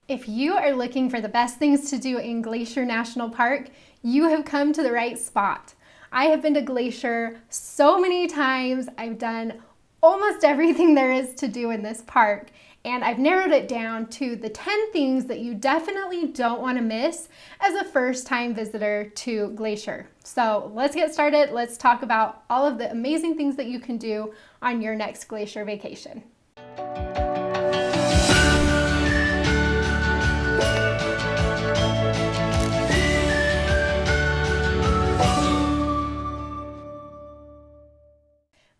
If you are looking for the best things to do in Glacier National Park, you have come to the right spot. I have been to Glacier so many times. I've done almost everything there is to do in this park, and I've narrowed it down to the 10 things that you definitely don't want to miss as a first-time visitor to Glacier. So let's get started. Let's talk about all of the amazing things that you can do on your next Glacier vacation.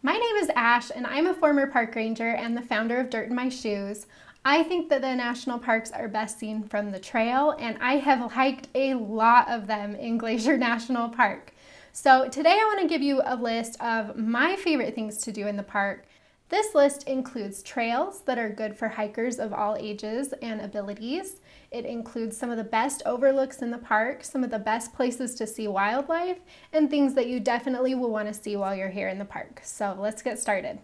My name is Ash, and I'm a former park ranger and the founder of Dirt in My Shoes. I think that the national parks are best seen from the trail, and I have hiked a lot of them in Glacier National Park. So today I want to give you a list of my favorite things to do in the park. This list includes trails that are good for hikers of all ages and abilities. It includes some of the best overlooks in the park, some of the best places to see wildlife, and things that you definitely will want to see while you're here in the park. So let's get started.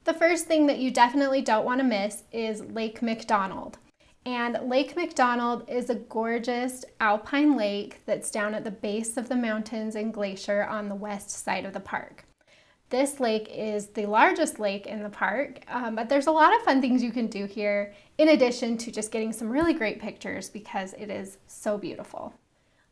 The first thing that you definitely don't want to miss is Lake McDonald. And Lake McDonald is a gorgeous alpine lake that's down at the base of the mountains in Glacier on the west side of the park. This lake is the largest lake in the park, but there's a lot of fun things you can do here in addition to just getting some really great pictures because it is so beautiful.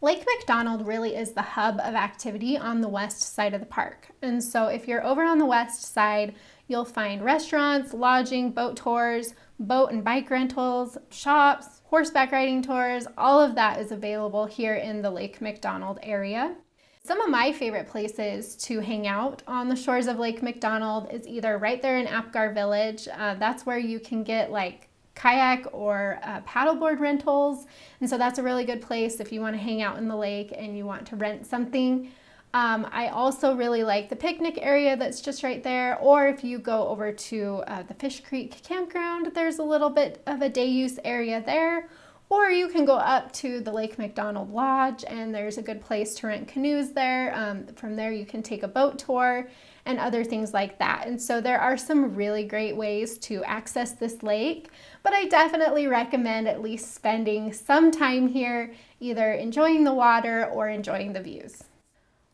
Lake McDonald really is the hub of activity on the west side of the park. And so if you're over on the west side, you'll find restaurants, lodging, boat tours, boat and bike rentals, shops, horseback riding tours. All of that is available here in the Lake McDonald area. Some of my favorite places to hang out on the shores of Lake McDonald is either right there in Apgar Village. That's where you can get like kayak or paddleboard rentals. And so that's a really good place if you want to hang out in the lake and you want to rent something. I also really like the picnic area that's just right there. Or if you go over to the Fish Creek campground, there's a little bit of a day use area there. Or you can go up to the Lake McDonald Lodge, and there's a good place to rent canoes there. From there you can take a boat tour and other things like that. And so there are some really great ways to access this lake, but I definitely recommend at least spending some time here, either enjoying the water or enjoying the views.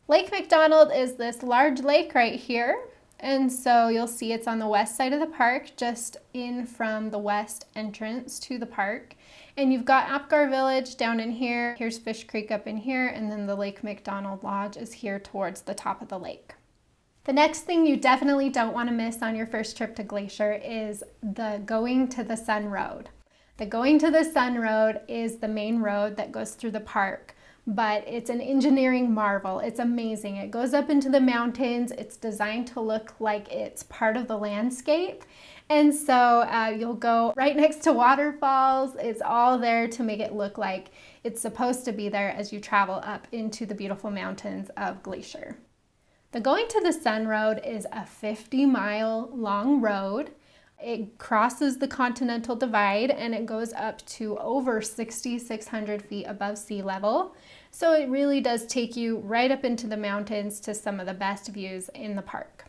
Lake McDonald is this large lake right here. And so you'll see it's on the west side of the park, just in from the west entrance to the park. And you've got Apgar Village down in here. Here's Fish Creek up in here, and then the Lake McDonald Lodge is here towards the top of the lake. The next thing you definitely don't want to miss on your first trip to Glacier is the Going to the Sun Road. The Going to the Sun Road is the main road that goes through the park, but it's an engineering marvel. It's amazing. It goes up into the mountains. It's designed to look like it's part of the landscape. And so you'll go right next to waterfalls. It's all there to make it look like it's supposed to be there as you travel up into the beautiful mountains of Glacier. The Going to the Sun Road is a 50-mile long road. It crosses the Continental Divide and it goes up to over 6,600 feet above sea level. So it really does take you right up into the mountains to some of the best views in the park.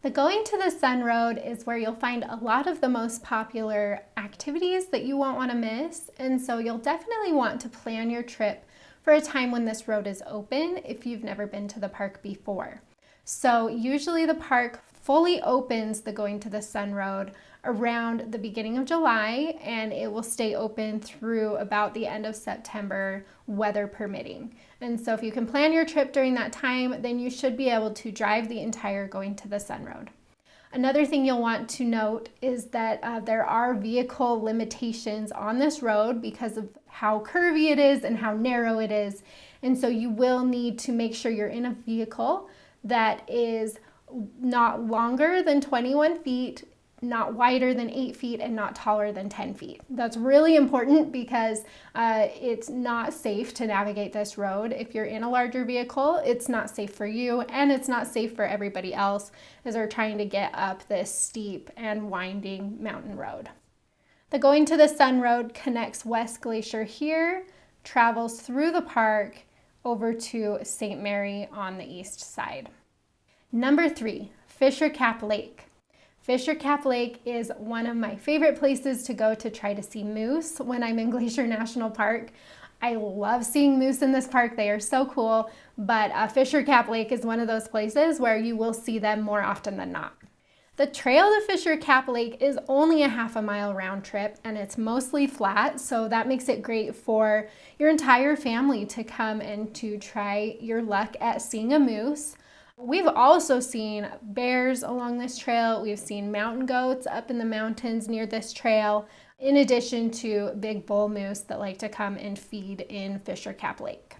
The Going to the Sun Road is where you'll find a lot of the most popular activities that you won't want to miss. And so you'll definitely want to plan your trip for a time when this road is open if you've never been to the park before. So usually the park fully opens the Going to the Sun Road around the beginning of July, and it will stay open through about the end of September, weather permitting. And so if you can plan your trip during that time, then you should be able to drive the entire Going to the Sun Road. Another thing you'll want to note is that there are vehicle limitations on this road because of how curvy it is and how narrow it is. And so you will need to make sure you're in a vehicle that is not longer than 21 feet, not wider than 8 feet, and not taller than 10 feet. That's really important because it's not safe to navigate this road. If you're in a larger vehicle, it's not safe for you, and it's not safe for everybody else as they're trying to get up this steep and winding mountain road. The Going to the Sun Road connects West Glacier here, travels through the park over to St. Mary on the east side. Number 3, Fishercap Lake. Fishercap Lake is one of my favorite places to go to try to see moose when I'm in Glacier National Park. I love seeing moose in this park. They are so cool, but Fishercap Lake is one of those places where you will see them more often than not. The trail to Fishercap Lake is only a half a mile round trip and it's mostly flat, so that makes it great for your entire family to come and to try your luck at seeing a moose. We've also seen bears along this trail. We've seen mountain goats up in the mountains near this trail, in addition to big bull moose that like to come and feed in Fishercap Lake.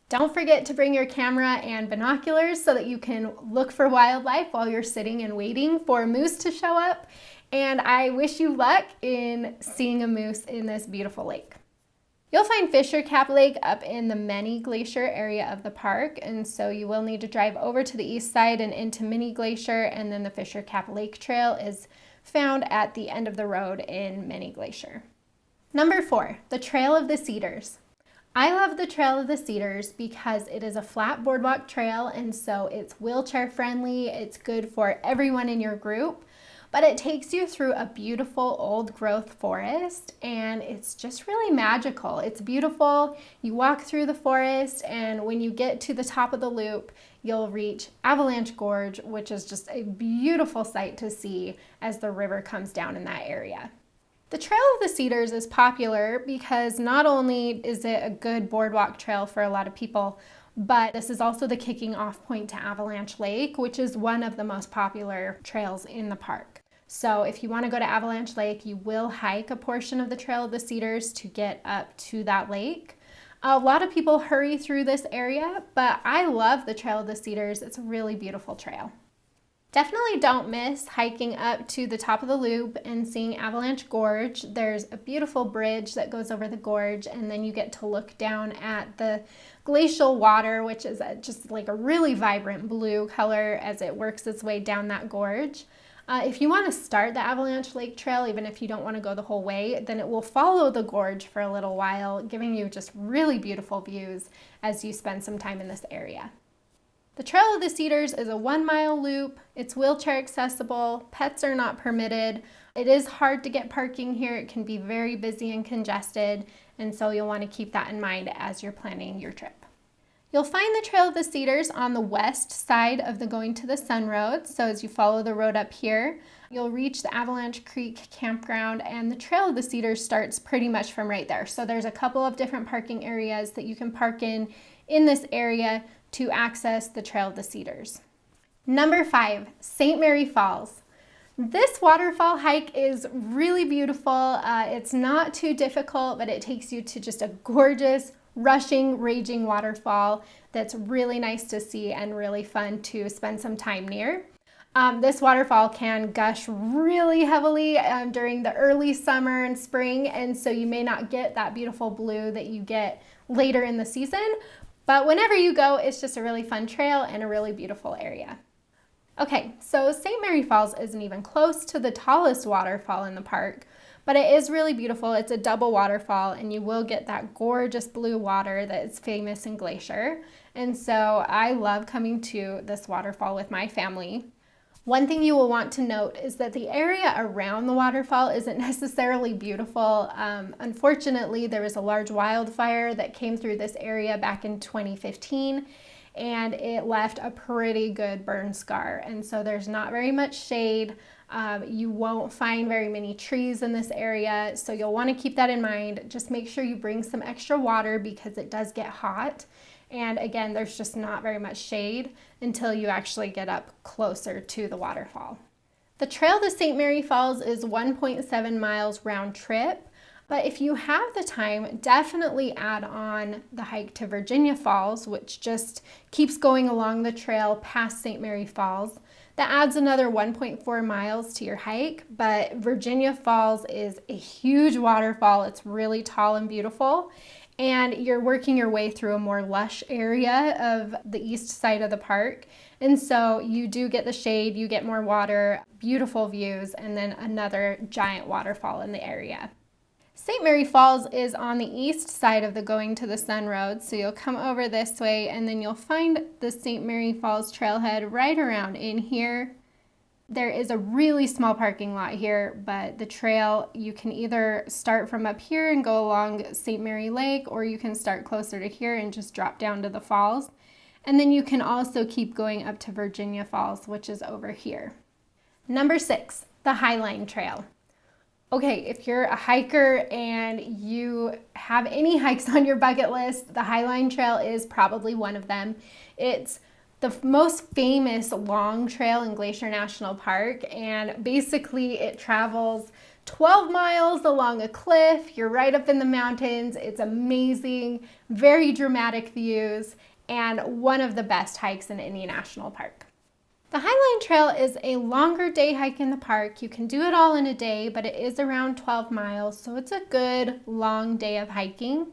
Don't forget to bring your camera and binoculars so that you can look for wildlife while you're sitting and waiting for moose to show up. And I wish you luck in seeing a moose in this beautiful lake. You'll find Fishercap Lake up in the Many Glacier area of the park, and so you will need to drive over to the east side and into Mini Glacier, and then the Fishercap Lake Trail is found at the end of the road in Many Glacier. Number 4, the Trail of the Cedars. I love the Trail of the Cedars because it is a flat boardwalk trail, and so it's wheelchair friendly. It's good for everyone in your group, but it takes you through a beautiful old growth forest, and it's just really magical. It's beautiful. You walk through the forest, and when you get to the top of the loop, you'll reach Avalanche Gorge, which is just a beautiful sight to see as the river comes down in that area. The Trail of the Cedars is popular because not only is it a good boardwalk trail for a lot of people, but this is also the kicking off point to Avalanche Lake, which is one of the most popular trails in the park. So if you want to go to Avalanche Lake, you will hike a portion of the Trail of the Cedars to get up to that lake. A lot of people hurry through this area, but I love the Trail of the Cedars. It's a really beautiful trail. Definitely don't miss hiking up to the top of the loop and seeing Avalanche Gorge. There's a beautiful bridge that goes over the gorge, and then you get to look down at the glacial water, which is just like a really vibrant blue color as it works its way down that gorge. If you want to start the Avalanche Lake Trail, even if you don't want to go the whole way, then it will follow the gorge for a little while, giving you just really beautiful views as you spend some time in this area. The Trail of the Cedars is a 1-mile loop. It's wheelchair accessible. Pets are not permitted. It is hard to get parking here. It can be very busy and congested, and so you'll want to keep that in mind as you're planning your trip. You'll find the Trail of the Cedars on the west side of the Going to the Sun Road. So as you follow the road up here, you'll reach the Avalanche Creek campground, and the Trail of the Cedars starts pretty much from right there. So there's a couple of different parking areas that you can park in this area to access the Trail of the Cedars. Number 5, St. Mary Falls. This waterfall hike is really beautiful. It's not too difficult, but it takes you to just a gorgeous, rushing, raging waterfall that's really nice to see and really fun to spend some time near. This waterfall can gush really heavily during the early summer and spring, and so you may not get that beautiful blue that you get later in the season, but whenever you go, it's just a really fun trail and a really beautiful area. Okay, so St. Mary Falls isn't even close to the tallest waterfall in the park, but it is really beautiful. It's a double waterfall, and you will get that gorgeous blue water that is famous in Glacier. And so I love coming to this waterfall with my family. One thing you will want to note is that the area around the waterfall isn't necessarily beautiful. Unfortunately, there was a large wildfire that came through this area back in 2015, and it left a pretty good burn scar. And so there's not very much shade. You won't find very many trees in this area, so you'll want to keep that in mind. Just make sure you bring some extra water because it does get hot. And again, there's just not very much shade until you actually get up closer to the waterfall. The trail to St. Mary Falls is 1.7 miles round trip, but if you have the time, definitely add on the hike to Virginia Falls, which just keeps going along the trail past St. Mary Falls. That adds another 1.4 miles to your hike, but Virginia Falls is a huge waterfall. It's really tall and beautiful, and you're working your way through a more lush area of the east side of the park. And so you do get the shade, you get more water, beautiful views, and then another giant waterfall in the area. St. Mary Falls is on the east side of the Going to the Sun Road, so you'll come over this way and then you'll find the St. Mary Falls trailhead right around in here. There is a really small parking lot here, but the trail, you can either start from up here and go along St. Mary Lake, or you can start closer to here and just drop down to the falls. And then you can also keep going up to Virginia Falls, which is over here. Number 6, the Highline Trail. Okay, if you're a hiker and you have any hikes on your bucket list, the Highline Trail is probably one of them. It's the most famous long trail in Glacier National Park, and basically it travels 12 miles along a cliff. You're right up in the mountains. It's amazing, very dramatic views, and one of the best hikes in any national park. The Highline Trail is a longer day hike in the park. You can do it all in a day, but it is around 12 miles, so it's a good long day of hiking.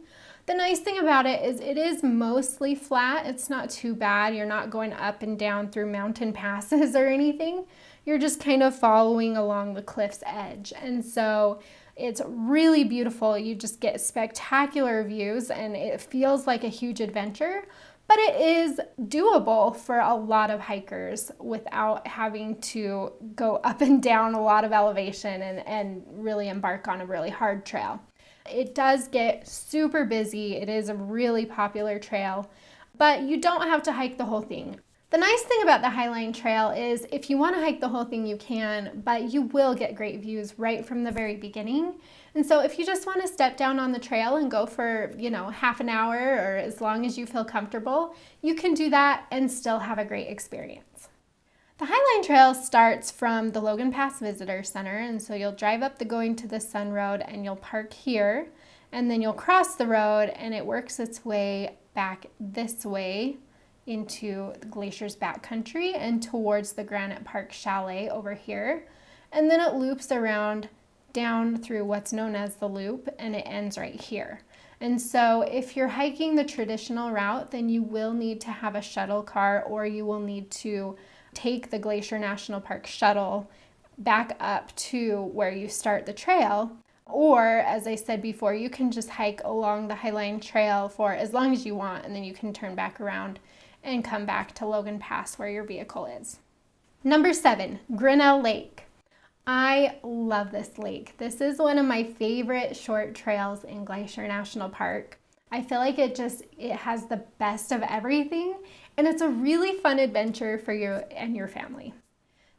The nice thing about it is mostly flat. It's not too bad. You're not going up and down through mountain passes or anything. You're just kind of following along the cliff's edge. And so it's really beautiful. You just get spectacular views and it feels like a huge adventure, but it is doable for a lot of hikers without having to go up and down a lot of elevation and really embark on a really hard trail. It does get super busy. It is a really popular trail, but you don't have to hike the whole thing. The nice thing about the Highline Trail is if you want to hike the whole thing, you can, but you will get great views right from the very beginning. And so if you just want to step down on the trail and go for, half an hour or as long as you feel comfortable, you can do that and still have a great experience. The Highline Trail starts from the Logan Pass Visitor Center, and so you'll drive up the Going to the Sun Road and you'll park here, and then you'll cross the road and it works its way back this way into the Glacier's backcountry and towards the Granite Park Chalet over here, and then it loops around down through what's known as the Loop, and it ends right here. And so if you're hiking the traditional route, then you will need to have a shuttle car, or you will need to take the Glacier National Park shuttle back up to where you start the trail. Or, as I said before, you can just hike along the Highline Trail for as long as you want, and then you can turn back around and come back to Logan Pass where your vehicle is. Number 7, Grinnell Lake. I love this lake. This is one of my favorite short trails in Glacier National Park. I feel like it has the best of everything, and it's a really fun adventure for you and your family.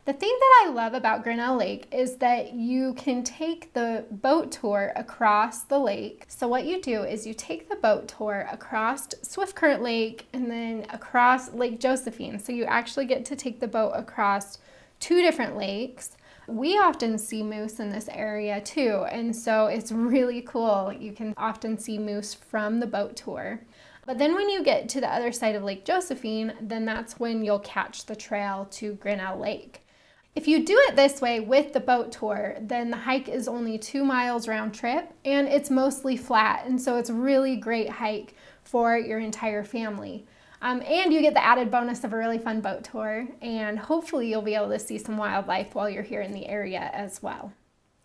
The thing that I love about Grinnell Lake is that you can take the boat tour across the lake. So what you do is you take the boat tour across Swift Current Lake and then across Lake Josephine. So you actually get to take the boat across 2 different lakes. We often see moose in this area too, and so it's really cool. You can often see moose from the boat tour. But then when you get to the other side of Lake Josephine, then that's when you'll catch the trail to Grinnell Lake. If you do it this way with the boat tour, then the hike is only 2 miles round trip, and it's mostly flat, and so it's a really great hike for your entire family. And you get the added bonus of a really fun boat tour, and hopefully you'll be able to see some wildlife while you're here in the area as well.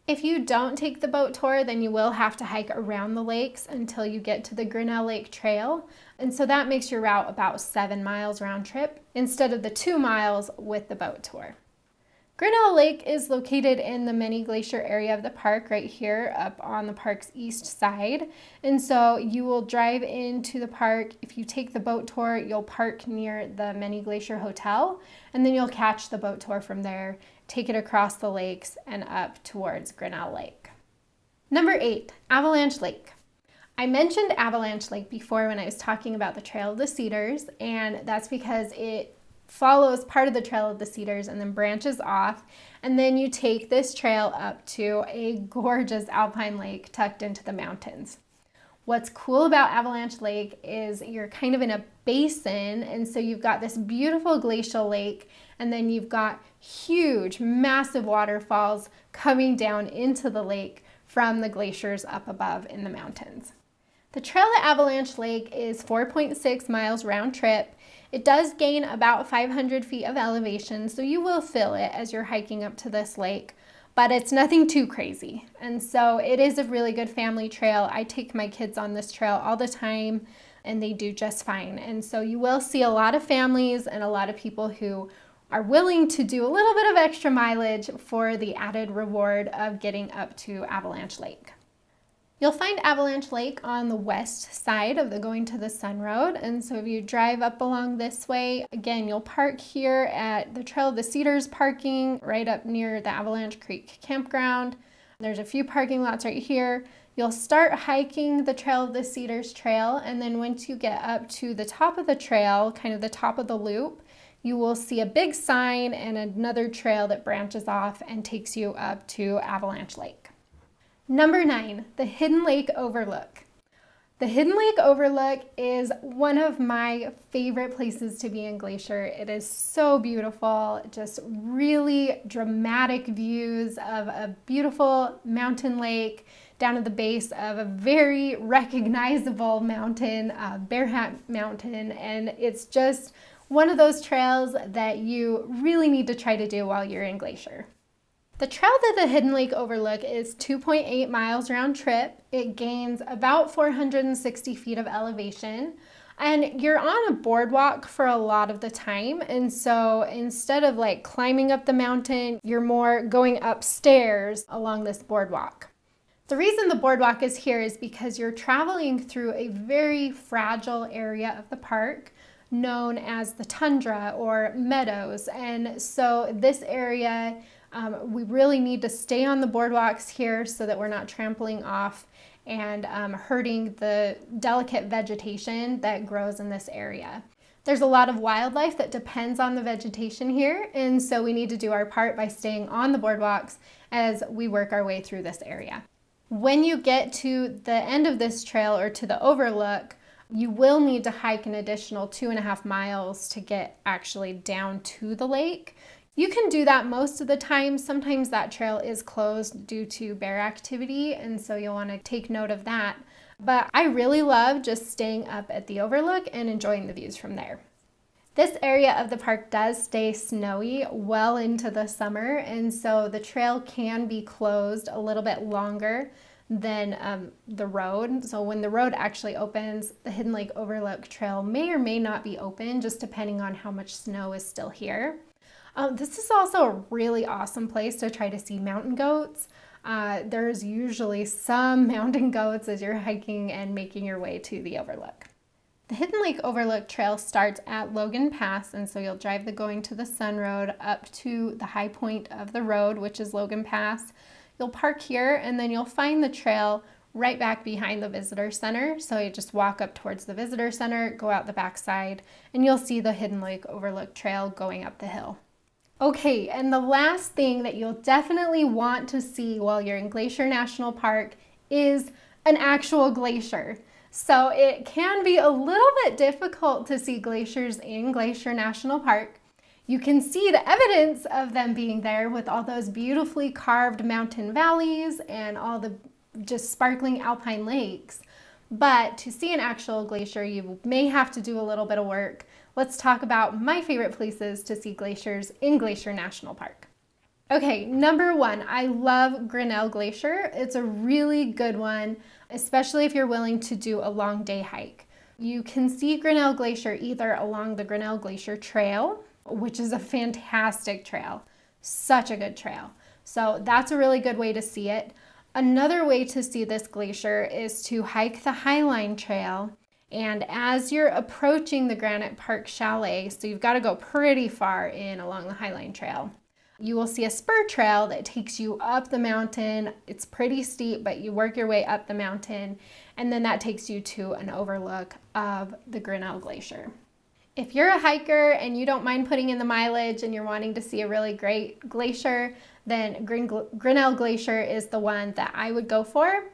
If you don't take the boat tour, then you will have to hike around the lakes until you get to the Grinnell Lake Trail, and so that makes your route about 7 miles round trip instead of the 2 miles with the boat tour. Grinnell Lake is located in the Many Glacier area of the park right here up on the park's east side. And so you will drive into the park. If you take the boat tour, you'll park near the Many Glacier Hotel, and then you'll catch the boat tour from there, take it across the lakes and up towards Grinnell Lake. Number 8, Avalanche Lake. I mentioned Avalanche Lake before when I was talking about the Trail of the Cedars, and that's because it follows part of the Trail of the Cedars and then branches off, and then you take this trail up to a gorgeous alpine lake tucked into the mountains. What's cool about Avalanche Lake is you're kind of in a basin, and so you've got this beautiful glacial lake, and then you've got huge, massive waterfalls coming down into the lake from the glaciers up above in the mountains. The trail at Avalanche Lake is 4.6 miles round trip. It does gain about 500 feet of elevation, so you will feel it as you're hiking up to this lake, but it's nothing too crazy. And so it is a really good family trail. I take my kids on this trail all the time, and they do just fine. And so you will see a lot of families and a lot of people who are willing to do a little bit of extra mileage for the added reward of getting up to Avalanche Lake. You'll find Avalanche Lake on the west side of the Going to the Sun Road, and so if you drive up along this way, again, you'll park here at the Trail of the Cedars parking right up near the Avalanche Creek campground. There's a few parking lots right here. You'll start hiking the Trail of the Cedars trail, and then once you get up to the top of the trail, kind of the top of the loop, you will see a big sign and another trail that branches off and takes you up to Avalanche Lake. Number 9, the Hidden Lake Overlook. The Hidden Lake Overlook is one of my favorite places to be in Glacier. It is so beautiful, just really dramatic views of a beautiful mountain lake down at the base of a very recognizable mountain, Bear Hat Mountain, and it's just one of those trails that you really need to try to do while you're in Glacier. The trail to the Hidden Lake Overlook is 2.8 miles round trip. It gains about 460 feet of elevation, and you're on a boardwalk for a lot of the time. And so instead of like climbing up the mountain, you're more going upstairs along this boardwalk. The reason the boardwalk is here is because you're traveling through a very fragile area of the park known as the tundra or meadows. And so this area, we really need to stay on the boardwalks here so that we're not trampling off and hurting the delicate vegetation that grows in this area. There's a lot of wildlife that depends on the vegetation here, and so we need to do our part by staying on the boardwalks as we work our way through this area. When you get to the end of this trail or to the overlook, you will need to hike an additional 2.5 miles to get actually down to the lake. You can do that most of the time. Sometimes that trail is closed due to bear activity, and so you'll want to take note of that. But I really love just staying up at the overlook and enjoying the views from there. This area of the park does stay snowy well into the summer, and so the trail can be closed a little bit longer than the road. So when the road actually opens, the Hidden Lake Overlook Trail may or may not be open, just depending on how much snow is still here. This is also a really awesome place to try to see mountain goats. There's usually some mountain goats as you're hiking and making your way to the overlook. The Hidden Lake Overlook Trail starts at Logan Pass, and so you'll drive the Going to the Sun Road up to the high point of the road, which is Logan Pass. You'll park here, and then you'll find the trail right back behind the visitor center. So you just walk up towards the visitor center, go out the back side, and you'll see the Hidden Lake Overlook Trail going up the hill. Okay, and the last thing that you'll definitely want to see while you're in Glacier National Park is an actual glacier. So it can be a little bit difficult to see glaciers in Glacier National Park. You can see the evidence of them being there with all those beautifully carved mountain valleys and all the just sparkling alpine lakes. But to see an actual glacier, you may have to do a little bit of work. Let's talk about my favorite places to see glaciers in Glacier National Park. Okay, number 1, I love Grinnell Glacier. It's a really good one, especially if you're willing to do a long day hike. You can see Grinnell Glacier either along the Grinnell Glacier Trail, which is a fantastic trail, such a good trail. So that's a really good way to see it. Another way to see this glacier is to hike the Highline Trail. And as you're approaching the Granite Park Chalet, so you've got to go pretty far in along the Highline Trail, you will see a spur trail that takes you up the mountain. It's pretty steep, but you work your way up the mountain, and then that takes you to an overlook of the Grinnell Glacier. If you're a hiker and you don't mind putting in the mileage and you're wanting to see a really great glacier, then Grinnell Glacier is the one that I would go for.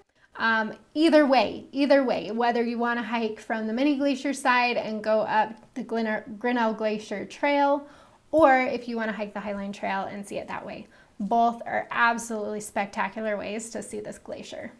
Either way, whether you want to hike from the mini glacier side and go up the Grinnell Glacier Trail, or if you want to hike the Highline Trail and see it that way. Both are absolutely spectacular ways to see this glacier.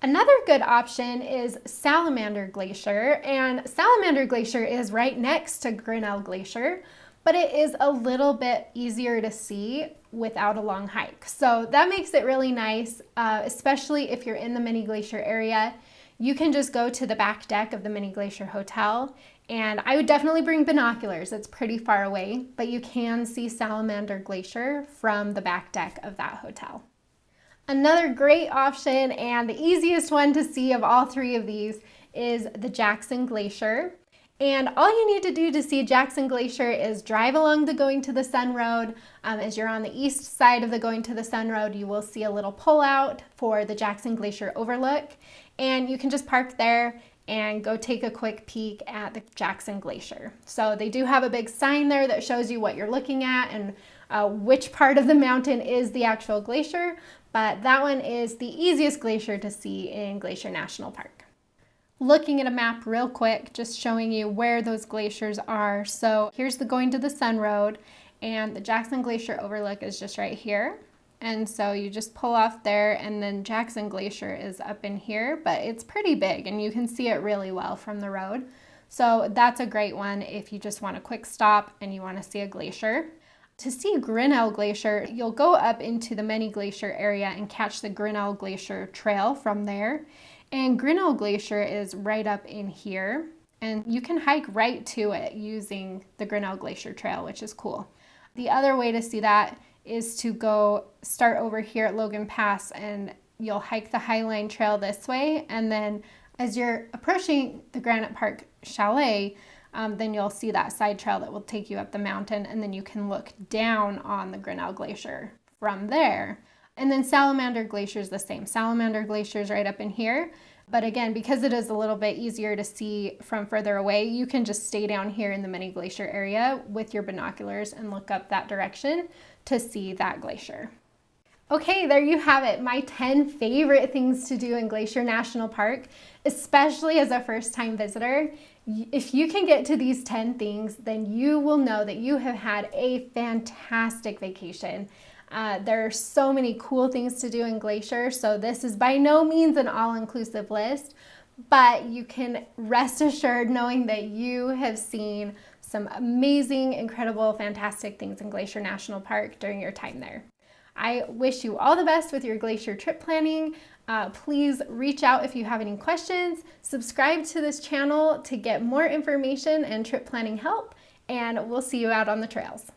Another good option is Salamander Glacier, and Salamander Glacier is right next to Grinnell Glacier, but it is a little bit easier to see without a long hike. So that makes it really nice, especially if you're in the mini glacier area. you can just go to the back deck of the Mini Glacier Hotel, and I would definitely bring binoculars. It's pretty far away, but you can see Salamander Glacier from the back deck of that hotel. Another great option, and the easiest one to see of all three of these, is the Jackson Glacier. And all you need to do to see Jackson Glacier is drive along the Going to the Sun Road. As you're on the east side of the Going to the Sun Road, you will see a little pullout for the Jackson Glacier Overlook. And you can just park there and go take a quick peek at the Jackson Glacier. So they do have a big sign there that shows you what you're looking at and which part of the mountain is the actual glacier. But that one is the easiest glacier to see in Glacier National Park. Looking at a map real quick, just showing you where those glaciers are. So here's the Going to the Sun Road, and the Jackson Glacier Overlook is just right here. And so you just pull off there, and then Jackson Glacier is up in here, but it's pretty big and you can see it really well from the road. So that's a great one if you just want a quick stop and you want to see a glacier. To see Grinnell Glacier, you'll go up into the Mini Glacier area and catch the Grinnell Glacier Trail from there. And Grinnell Glacier is right up in here, and you can hike right to it using the Grinnell Glacier Trail, which is cool. The other way to see that is to go start over here at Logan Pass, and you'll hike the Highline Trail this way, and then as you're approaching the Granite Park Chalet, then you'll see that side trail that will take you up the mountain, and then you can look down on the Grinnell Glacier from there. And then Salamander Glacier is the same. Salamander Glacier is right up in here. But again, because it is a little bit easier to see from further away, you can just stay down here in the Mini Glacier area with your binoculars and look up that direction to see that glacier. Okay, there you have it, my 10 favorite things to do in Glacier National Park, especially as a first-time visitor. If you can get to these 10 things, then you will know that you have had a fantastic vacation. There are so many cool things to do in Glacier, so this is by no means an all-inclusive list, but you can rest assured knowing that you have seen some amazing, incredible, fantastic things in Glacier National Park during your time there. I wish you all the best with your Glacier trip planning. Please reach out if you have any questions. Subscribe to this channel to get more information and trip planning help, and we'll see you out on the trails.